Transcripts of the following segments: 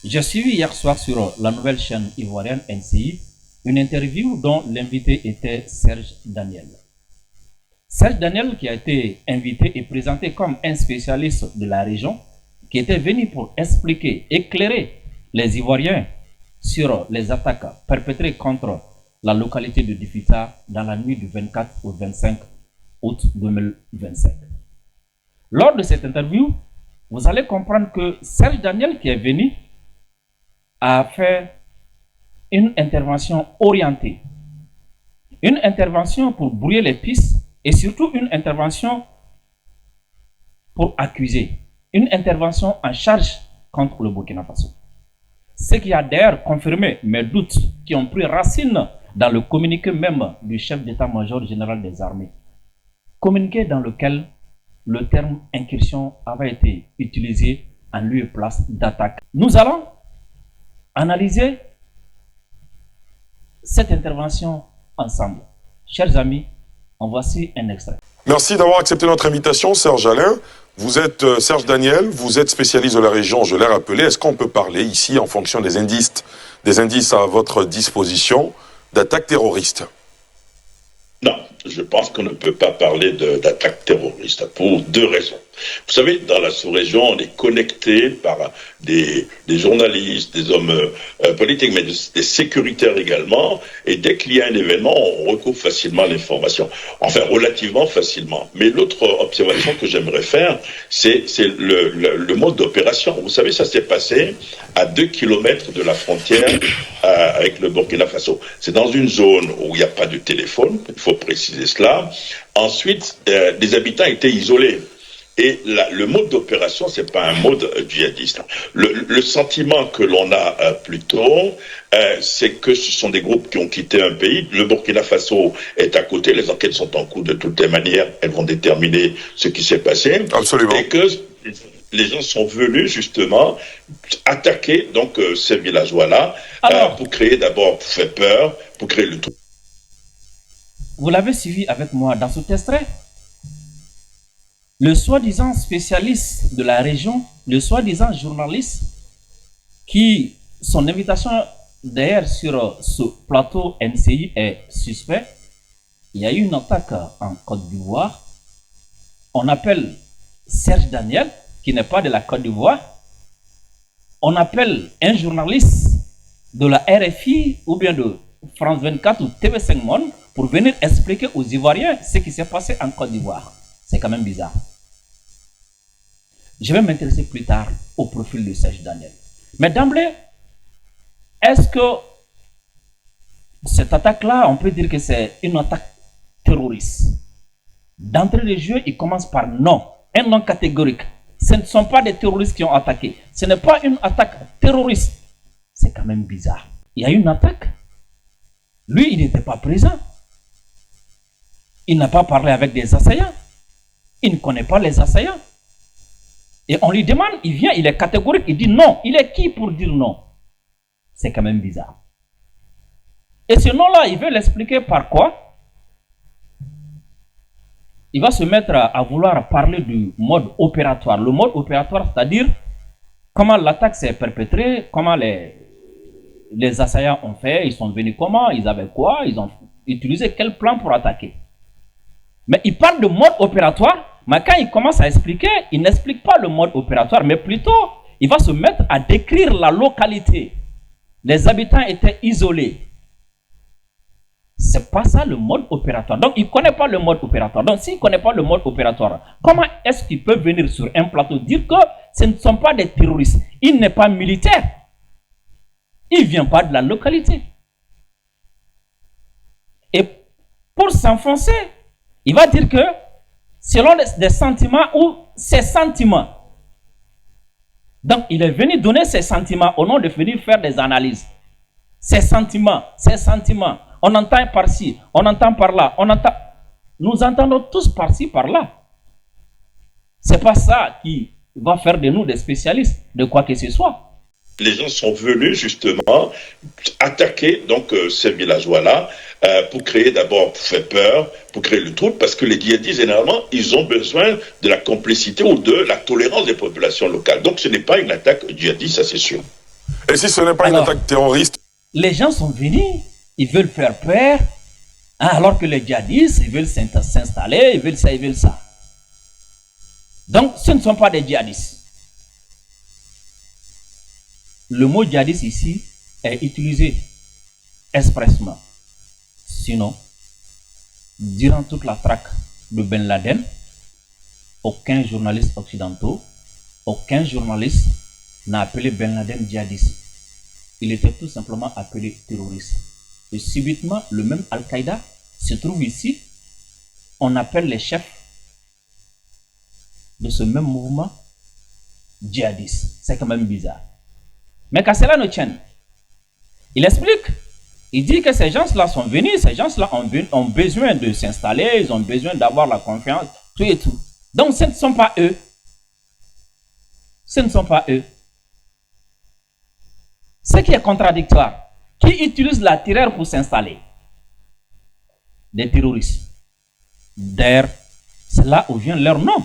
J'ai suivi hier soir sur la nouvelle chaîne ivoirienne NCI une interview dont l'invité était Serge Daniel. Serge Daniel qui a été invité et présenté comme un spécialiste de la région qui était venu pour expliquer, éclairer les Ivoiriens sur les attaques perpétrées contre la localité de Difita dans la nuit du 24 au 25 août 2025. Lors de cette interview, vous allez comprendre que Serge Daniel qui est venu a fait une intervention orientée, une intervention pour brouiller les pistes et surtout une intervention pour accuser, une intervention en charge contre le Burkina Faso. Ce qui a d'ailleurs confirmé mes doutes qui ont pris racine dans le communiqué même du chef d'état-major général des armées, communiqué dans lequel le terme incursion avait été utilisé en lieu et place d'attaque. Nous allons analyser cette intervention ensemble. Chers amis, en voici un extrait. Merci d'avoir accepté notre invitation, Serge Alain. Vous êtes Serge Daniel, vous êtes spécialiste de la région, je l'ai rappelé. Est-ce qu'on peut parler ici, en fonction des indices à votre disposition, d'attaques terroristes? Non, je pense qu'on ne peut pas parler d'attaque terroriste pour deux raisons. Vous savez, dans la sous-région, on est connecté par des journalistes, des hommes politiques, mais des sécuritaires également. Et dès qu'il y a un événement, on recouvre facilement l'information. Enfin, relativement facilement. Mais l'autre observation que j'aimerais faire, c'est le mode d'opération. Vous savez, ça s'est passé à 2 kilomètres de la frontière avec le Burkina Faso. C'est dans une zone où il n'y a pas de téléphone, il faut préciser cela. Ensuite, les habitants étaient isolés. Et le mode d'opération, c'est pas un mode djihadiste. Le sentiment que l'on a plutôt, c'est que ce sont des groupes qui ont quitté un pays. Le Burkina Faso est à côté. Les enquêtes sont en cours de toutes les manières. Elles vont déterminer ce qui s'est passé. Absolument. Et que les gens sont venus justement attaquer donc ces villageois-là pour créer d'abord, pour faire peur, pour créer le truc. Vous l'avez suivi avec moi dans cet extrait. Le soi-disant spécialiste de la région, le soi-disant journaliste, qui, son invitation d'ailleurs sur ce plateau NCI est suspect. Il y a eu une attaque en Côte d'Ivoire. On appelle Serge Daniel, qui n'est pas de la Côte d'Ivoire. On appelle un journaliste de la RFI ou bien de France 24 ou TV5 Monde pour venir expliquer aux Ivoiriens ce qui s'est passé en Côte d'Ivoire. C'est quand même bizarre. Je vais m'intéresser plus tard au profil de Serge Daniel. Mais d'emblée, est-ce que cette attaque-là, on peut dire que c'est une attaque terroriste? D'entrée de jeu, il commence par non, un non catégorique. Ce ne sont pas des terroristes qui ont attaqué. Ce n'est pas une attaque terroriste. C'est quand même bizarre. Il y a une attaque. Lui, il n'était pas présent. Il n'a pas parlé avec des assaillants. Il ne connaît pas les assaillants. Et on lui demande, il vient, il est catégorique, il dit non. Il est qui pour dire non? C'est quand même bizarre. Et ce nom-là, il veut l'expliquer par quoi? Il va se mettre à vouloir parler du mode opératoire. Le mode opératoire, c'est-à-dire comment l'attaque s'est perpétrée, comment les assaillants ont fait, ils sont venus comment, ils avaient quoi, ils ont utilisé quel plan pour attaquer. Mais il parle de mode opératoire. Mais quand il commence à expliquer, il n'explique pas le mode opératoire, mais plutôt, il va se mettre à décrire la localité. Les habitants étaient isolés. C'est pas ça le mode opératoire. Donc, il ne connaît pas le mode opératoire. Donc, s'il ne connaît pas le mode opératoire, comment est-ce qu'il peut venir sur un plateau dire que ce ne sont pas des terroristes? Il n'est pas militaire. Il ne vient pas de la localité. Et pour s'enfoncer, il va dire que selon des sentiments ou ses sentiments. Donc, il est venu donner ses sentiments au nom de venir faire des analyses. Ses sentiments. On entend par-ci, on entend par-là, Nous entendons tous par-ci, par-là. C'est pas ça qui va faire de nous des spécialistes de quoi que ce soit. Les gens sont venus justement attaquer donc ces villageois-là pour créer d'abord, pour faire peur, pour créer le trouble, parce que les djihadistes, généralement, ils ont besoin de la complicité ou de la tolérance des populations locales. Donc ce n'est pas une attaque djihadiste, ça c'est sûr. Et si ce n'est pas une attaque terroriste? Les gens sont venus, ils veulent faire peur, hein, alors que les djihadistes, ils veulent s'installer, ils veulent ça, ils veulent ça. Donc, ce ne sont pas des djihadistes. Le mot djihadiste ici est utilisé expressement. Sinon, durant toute la traque de Ben Laden, aucun journaliste occidental, aucun journaliste n'a appelé Ben Laden djihadiste. Il était tout simplement appelé terroriste. Et subitement, le même Al-Qaïda se trouve ici. On appelle les chefs de ce même mouvement djihadiste. C'est quand même bizarre. Mais qu'à cela ne tienne, il explique. Il dit que ces gens-là sont venus, ces gens-là ont besoin de s'installer, ils ont besoin d'avoir la confiance, tout et tout. Donc ce ne sont pas eux. Ce ne sont pas eux. Ce qui est contradictoire, qui utilise la terreur pour s'installer? Des terroristes. D'ailleurs, c'est là où vient leur nom.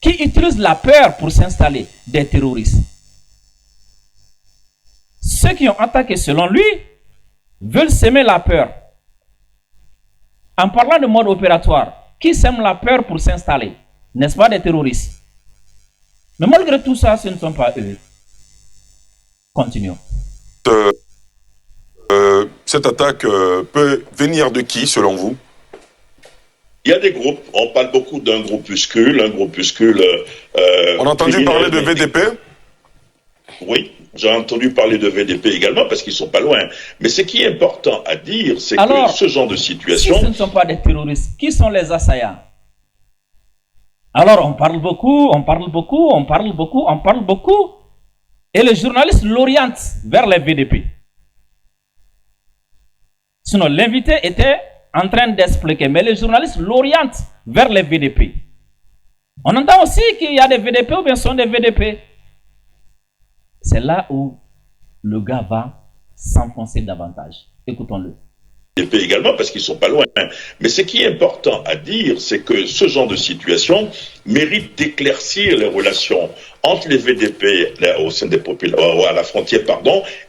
Qui utilise la peur pour s'installer? Des terroristes. Ceux qui ont attaqué selon lui veulent semer la peur. En parlant de mode opératoire, qui sème la peur pour s'installer? N'est-ce pas des terroristes? Mais malgré tout ça, ce ne sont pas eux. Continuons. Cette attaque peut venir de qui, selon vous? Il y a des groupes, on parle beaucoup d'un groupuscule, on a entendu parler de VDP? Oui, j'ai entendu parler de VDP également parce qu'ils ne sont pas loin. Mais ce qui est important à dire, c'est que ce genre de situation... Si ce ne sont pas des terroristes, qui sont les assaillants? Alors on parle beaucoup, et le journaliste l'oriente vers les VDP. Sinon, l'invité était en train d'expliquer, mais le journaliste l'oriente vers les VDP. On entend aussi qu'il y a des VDP ou bien ce sont des VDP. C'est là où le gars va s'enfoncer davantage. Écoutons-le. Également parce qu'ils ne sont pas loin. Mais ce qui est important à dire, c'est que ce genre de situation mérite d'éclaircir les relations entre les VDP au sein des à la frontière,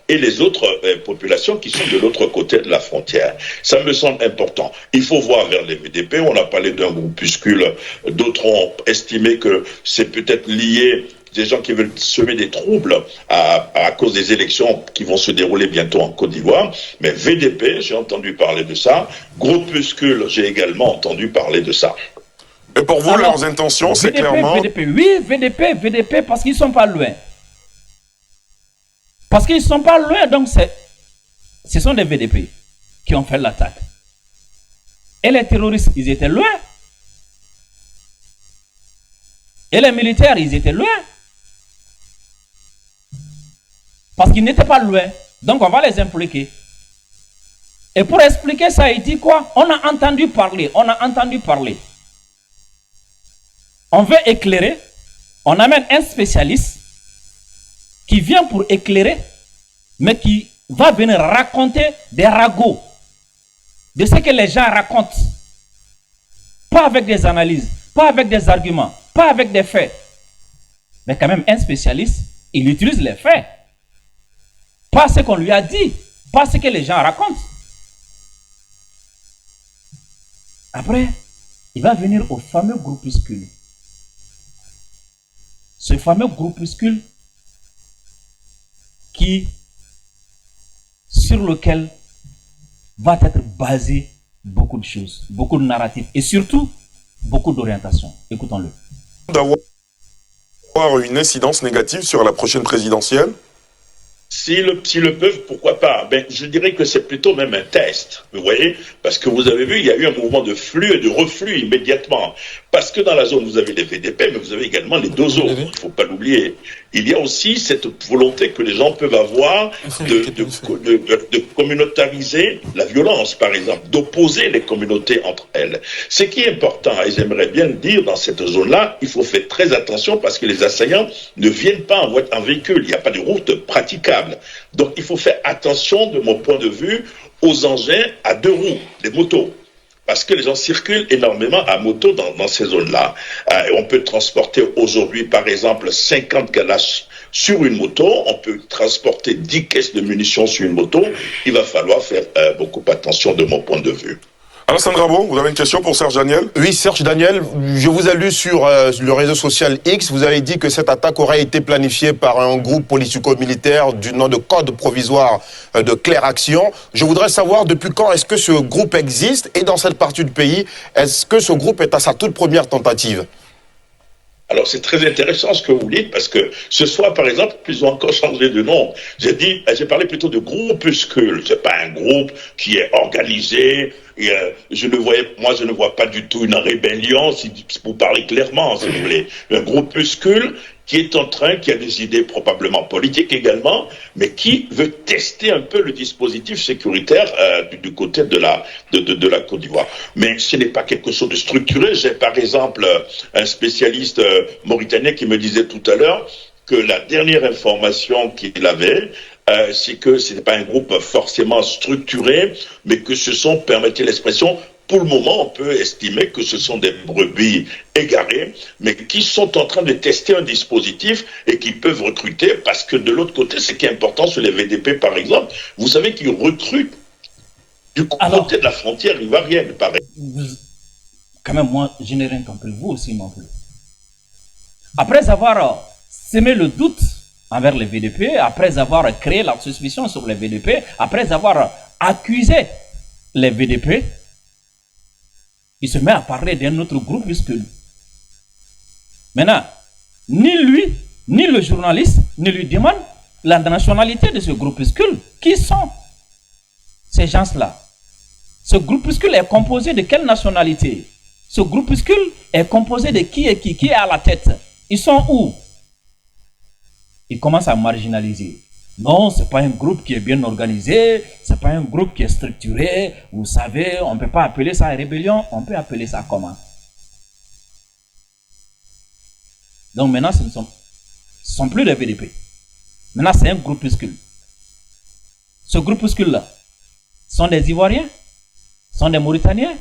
et les autres populations qui sont de l'autre côté de la frontière. Ça me semble important. Il faut voir vers les VDP. On a parlé d'un groupuscule. D'autres ont estimé que c'est peut-être lié des gens qui veulent semer des troubles à cause des élections qui vont se dérouler bientôt en Côte d'Ivoire. Mais VDP, j'ai entendu parler de ça. Groupuscule, j'ai également entendu parler de ça. Et pour vous, leurs intentions, c'est clairement... VDP, oui, VDP, parce qu'ils ne sont pas loin. Parce qu'ils ne sont pas loin, donc ce sont des VDP qui ont fait l'attaque. Et les terroristes, ils étaient loin. Et les militaires, ils étaient loin. Parce qu'ils n'étaient pas loin. Donc on va les impliquer. Et pour expliquer ça, il dit quoi? On a entendu parler. On veut éclairer. On amène un spécialiste qui vient pour éclairer, mais qui va venir raconter des ragots de ce que les gens racontent. Pas avec des analyses, pas avec des arguments, pas avec des faits. Mais quand même, un spécialiste, il utilise les faits. Pas ce qu'on lui a dit, pas ce que les gens racontent. Après, il va venir au fameux groupuscule. Ce fameux groupuscule sur lequel va être basé beaucoup de choses, beaucoup de narratifs et surtout beaucoup d'orientation. Écoutons-le. D'avoir une incidence négative sur la prochaine présidentielle? S'ils le peuvent, pourquoi pas? Je dirais que c'est plutôt même un test, vous voyez, parce que vous avez vu, il y a eu un mouvement de flux et de reflux immédiatement. Parce que dans la zone, vous avez les VDP, mais vous avez également les DOSO, il ne faut pas l'oublier. Il y a aussi cette volonté que les gens peuvent avoir de communautariser la violence, par exemple, d'opposer les communautés entre elles. Ce qui est important, et j'aimerais bien le dire, dans cette zone-là, il faut faire très attention parce que les assaillants ne viennent pas en véhicule, il n'y a pas de route praticable. Donc il faut faire attention, de mon point de vue, aux engins à 2 roues, les motos. Parce que les gens circulent énormément à moto dans ces zones-là. On peut transporter aujourd'hui, par exemple, 50 Kalash sur une moto, on peut transporter 10 caisses de munitions sur une moto. Il va falloir faire beaucoup attention de mon point de vue. Alassane Rabo, vous avez une question pour Serge Daniel? Oui, Serge Daniel, je vous ai lu sur le réseau social X, vous avez dit que cette attaque aurait été planifiée par un groupe politico-militaire du nom de Code provisoire de Claire Action. Je voudrais savoir depuis quand est-ce que ce groupe existe et dans cette partie du pays, est-ce que ce groupe est à sa toute première tentative? Alors, c'est très intéressant ce que vous dites, parce que ce soir, par exemple, ils ont encore changé de nom. J'ai parlé plutôt de groupuscule. C'est pas un groupe qui est organisé. Et, je ne vois pas du tout une rébellion, si vous parlez clairement, si vous voulez. Un groupuscule qui a des idées probablement politiques également, mais qui veut tester un peu le dispositif sécuritaire du côté de la Côte d'Ivoire. Mais ce n'est pas quelque chose de structuré. J'ai par exemple un spécialiste mauritanien qui me disait tout à l'heure que la dernière information qu'il avait, c'est que ce n'est pas un groupe forcément structuré, mais que ce sont, permettez l'expression, pour le moment, on peut estimer que ce sont des brebis égarées, mais qui sont en train de tester un dispositif et qui peuvent recruter, parce que de l'autre côté, ce qui est important sur les VDP, par exemple, vous savez qu'ils recrutent du côté de la frontière ivoirienne, pareil. Quand même, moi, je n'ai rien compris. Vous aussi non plus. Après avoir sémé le doute envers les VDP, après avoir créé la suspicion sur les VDP, après avoir accusé les VDP, il se met à parler d'un autre groupuscule. Maintenant, ni lui, ni le journaliste ne lui demandent la nationalité de ce groupuscule. Qui sont ces gens-là? Ce groupuscule est composé de quelle nationalité? Ce groupuscule est composé de qui est à la tête? Ils sont où? Ils commencent à marginaliser. Non, ce n'est pas un groupe qui est bien organisé, ce n'est pas un groupe qui est structuré. Vous savez, on ne peut pas appeler ça rébellion, on peut appeler ça comment? Donc maintenant, ce ne sont plus des VDP. Maintenant, c'est un groupuscule. Ce groupuscule-là sont des Ivoiriens, sont des Mauritaniens,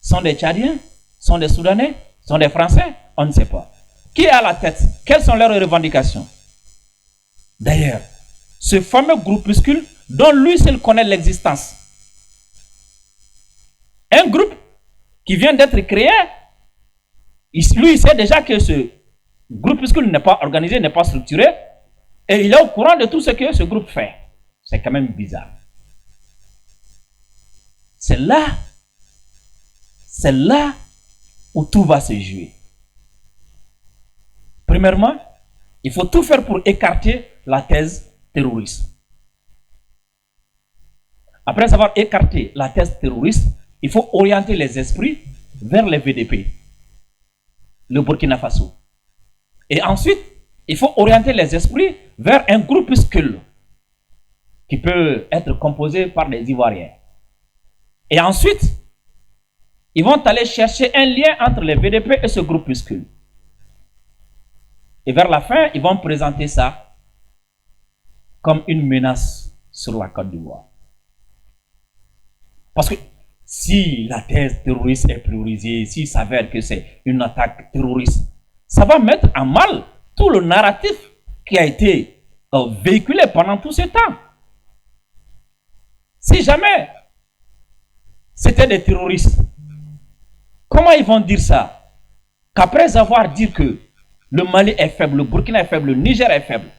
sont des Tchadiens, sont des Soudanais, sont des Français, on ne sait pas. Qui est à la tête? Quelles sont leurs revendications? D'ailleurs, ce fameux groupuscule dont lui seul connaît l'existence. Un groupe qui vient d'être créé, lui il sait déjà que ce groupuscule n'est pas organisé, n'est pas structuré, et il est au courant de tout ce que ce groupe fait. C'est quand même bizarre. C'est là où tout va se jouer. Premièrement, il faut tout faire pour écarter la thèse terroriste. Après avoir écarté la thèse terroriste, il faut orienter les esprits vers les VDP, le Burkina Faso. Et ensuite, il faut orienter les esprits vers un groupuscule qui peut être composé par des Ivoiriens. Et ensuite, ils vont aller chercher un lien entre les VDP et ce groupuscule. Et vers la fin, ils vont présenter ça comme une menace sur la Côte d'Ivoire. Parce que si la thèse terroriste est priorisée, s'il s'avère que c'est une attaque terroriste, ça va mettre à mal tout le narratif qui a été véhiculé pendant tout ce temps. Si jamais c'était des terroristes, comment ils vont dire ça? Qu'après avoir dit que le Mali est faible, le Burkina est faible, le Niger est faible,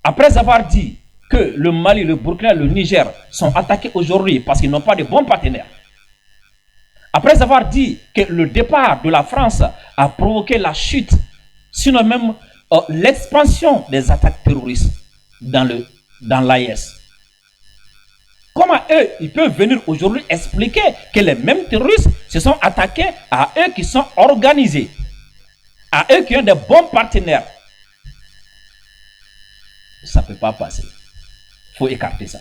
après avoir dit que le Mali, le Burkina et le Niger sont attaqués aujourd'hui parce qu'ils n'ont pas de bons partenaires, après avoir dit que le départ de la France a provoqué la chute, sinon même l'expansion des attaques terroristes dans l'AES, comment eux, ils peuvent venir aujourd'hui expliquer que les mêmes terroristes se sont attaqués à eux qui sont organisés, à eux qui ont de bons partenaires? Ça ne peut pas passer. Il faut écarter ça.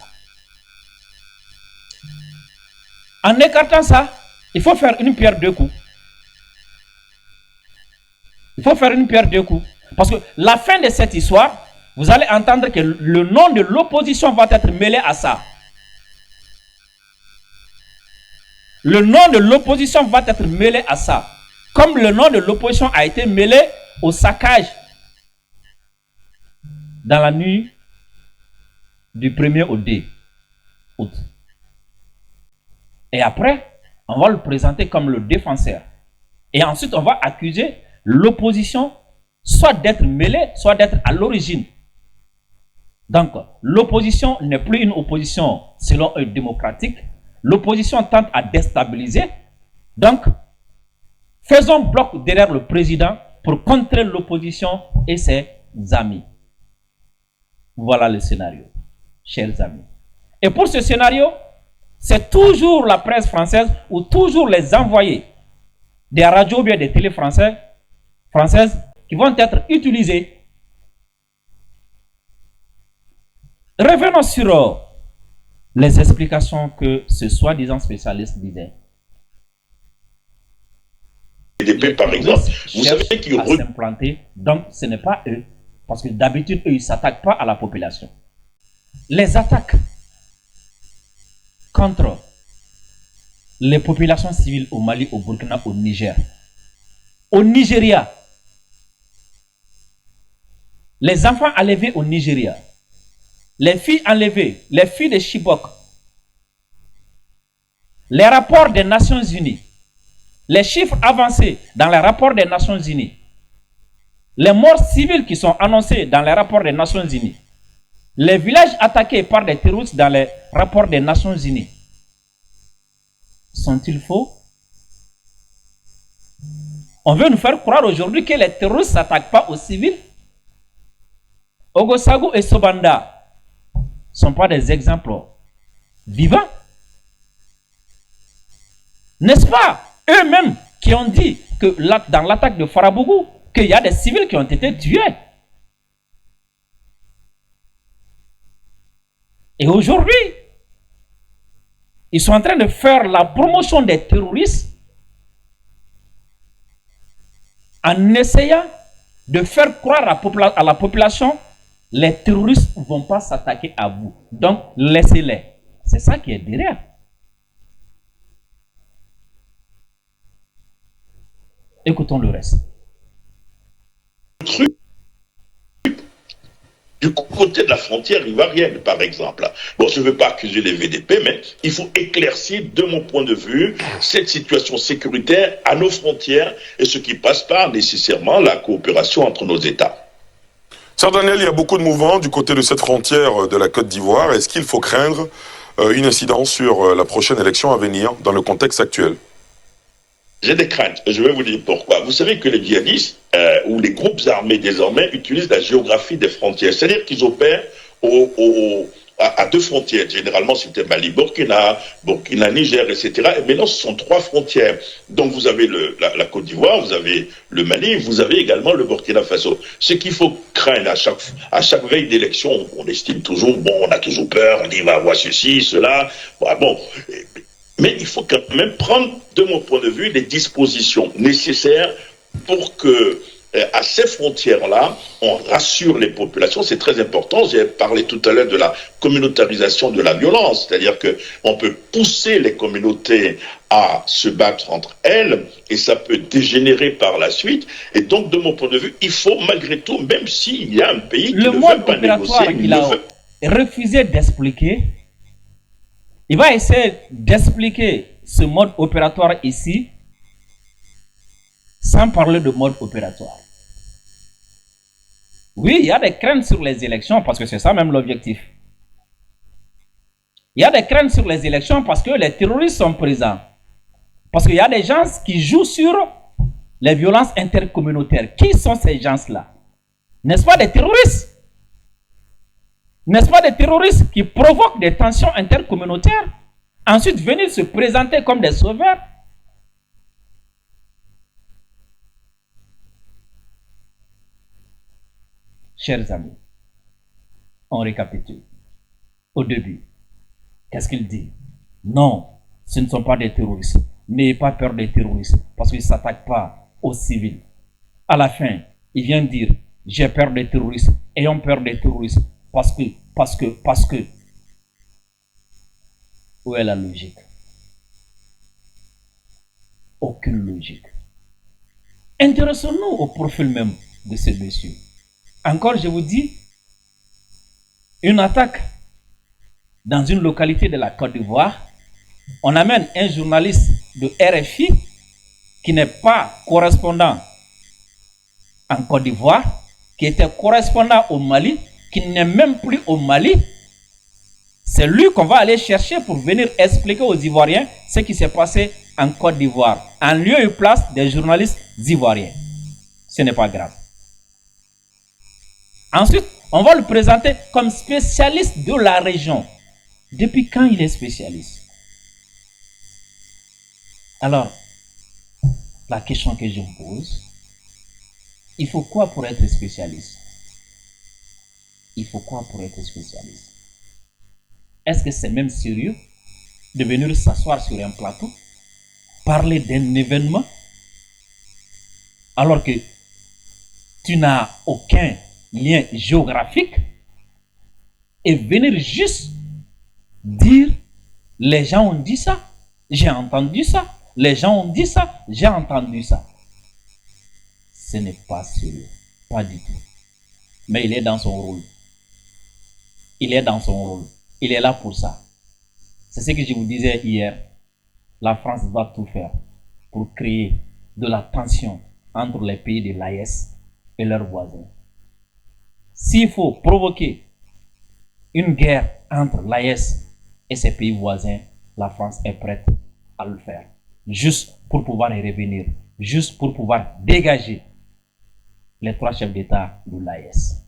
En écartant ça, il faut faire une pierre deux coups. Il faut faire une pierre deux coups. Parce que la fin de cette histoire, vous allez entendre que le nom de l'opposition va être mêlé à ça. Le nom de l'opposition va être mêlé à ça. Comme le nom de l'opposition a été mêlé au saccage dans la nuit du 1er au 2 août. Et après, on va le présenter comme le défenseur. Et ensuite, on va accuser l'opposition soit d'être mêlée, soit d'être à l'origine. Donc, l'opposition n'est plus une opposition selon eux démocratique. L'opposition tente à déstabiliser. Donc, faisons bloc derrière le président pour contrer l'opposition et ses amis. Voilà le scénario, chers amis. Et pour ce scénario, c'est toujours la presse française ou toujours les envoyés des radios ou bien des télés françaises qui vont être utilisés. Revenons sur les explications que ce soi-disant spécialiste disait. BDP, par exemple, vous savez qu'ils s'implanter, donc ce n'est pas eux, parce que d'habitude, eux, ils ne s'attaquent pas à la population. Les attaques contre les populations civiles au Mali, au Burkina, au Niger, au Nigeria, les enfants enlevés au Nigeria, les filles enlevées, les filles de Chibok, les rapports des Nations Unies, les chiffres avancés dans les rapports des Nations Unies, les morts civiles qui sont annoncés dans les rapports des Nations Unies, les villages attaqués par des terroristes dans les rapports des Nations Unies, sont-ils faux? On veut nous faire croire aujourd'hui que les terroristes ne s'attaquent pas aux civils. Ogosagu et Sobanda ne sont pas des exemples vivants. N'est-ce pas eux-mêmes qui ont dit que dans l'attaque de Farabougou, qu'il y a des civils qui ont été tués? Et aujourd'hui, ils sont en train de faire la promotion des terroristes en essayant de faire croire à la population, les terroristes ne vont pas s'attaquer à vous. Donc, laissez-les. C'est ça qui est derrière. Écoutons le reste. Du côté de la frontière ivoirienne, par exemple. Bon, je ne veux pas accuser les VDP, mais il faut éclaircir, de mon point de vue, cette situation sécuritaire à nos frontières et ce qui passe par nécessairement la coopération entre nos États. Sir Daniel, il y a beaucoup de mouvements du côté de cette frontière de la Côte d'Ivoire. Est-ce qu'il faut craindre une incidence sur la prochaine élection à venir dans le contexte actuel? J'ai des craintes, je vais vous dire pourquoi. Vous savez que les djihadistes ou les groupes armés désormais utilisent la géographie des frontières, c'est-à-dire qu'ils opèrent à deux frontières. Généralement, c'était Mali, Burkina, Niger, etc. Et maintenant, ce sont trois frontières. Donc, vous avez la Côte d'Ivoire, vous avez le Mali, vous avez également le Burkina Faso. Ce qu'il faut craindre à chaque veille d'élection, on estime toujours, bon, on a toujours peur, on dit, va avoir ceci, cela. Bon. Mais il faut quand même prendre, de mon point de vue, les dispositions nécessaires pour que, à ces frontières-là, on rassure les populations. C'est très important. J'ai parlé tout à l'heure de la communautarisation de la violence, c'est-à-dire qu'on peut pousser les communautés à se battre entre elles et ça peut dégénérer par la suite. Et donc, de mon point de vue, il faut malgré tout, même s'il y a un pays qui ne veut pas négocier, qu'il a refusé d'expliquer. Il va essayer d'expliquer ce mode opératoire ici sans parler de mode opératoire. Oui, il y a des craintes sur les élections parce que c'est ça même l'objectif. Il y a des craintes sur les élections parce que les terroristes sont présents. Parce qu'il y a des gens qui jouent sur les violences intercommunautaires. Qui sont ces gens-là? N'est-ce pas des terroristes? N'est-ce pas des terroristes qui provoquent des tensions intercommunautaires? Ensuite, venir se présenter comme des sauveurs? Chers amis, on récapitule. Au début, qu'est-ce qu'il dit? Non, ce ne sont pas des terroristes. N'ayez pas peur des terroristes parce qu'ils ne s'attaquent pas aux civils. À la fin, il vient dire, j'ai peur des terroristes, ayons peur des terroristes. Parce que, où est la logique? Aucune logique. Intéressons-nous au profil même de ce monsieur. Encore, je vous dis, une attaque dans une localité de la Côte d'Ivoire. On amène un journaliste de RFI qui n'est pas correspondant en Côte d'Ivoire, qui était correspondant au Mali, qui n'est même plus au Mali. C'est lui qu'on va aller chercher pour venir expliquer aux Ivoiriens ce qui s'est passé en Côte d'Ivoire, en lieu et place des journalistes ivoiriens. Ce n'est pas grave. Ensuite, on va le présenter comme spécialiste de la région. Depuis quand il est spécialiste? Alors, la question que je me pose, il faut quoi pour être spécialiste? Il faut quoi pour être spécialiste? Est-ce que c'est même sérieux de venir s'asseoir sur un plateau, parler d'un événement, alors que tu n'as aucun lien géographique, et venir juste dire les gens ont dit ça, j'ai entendu ça, les gens ont dit ça, j'ai entendu ça. Ce n'est pas sérieux, pas du tout. Mais il est dans son rôle. Il est dans son rôle. Il est là pour ça. C'est ce que je vous disais hier. La France va tout faire pour créer de la tension entre les pays de l'AES et leurs voisins. S'il faut provoquer une guerre entre l'AES et ses pays voisins, la France est prête à le faire. Juste pour pouvoir y revenir. Juste pour pouvoir dégager les trois chefs d'État de l'AES.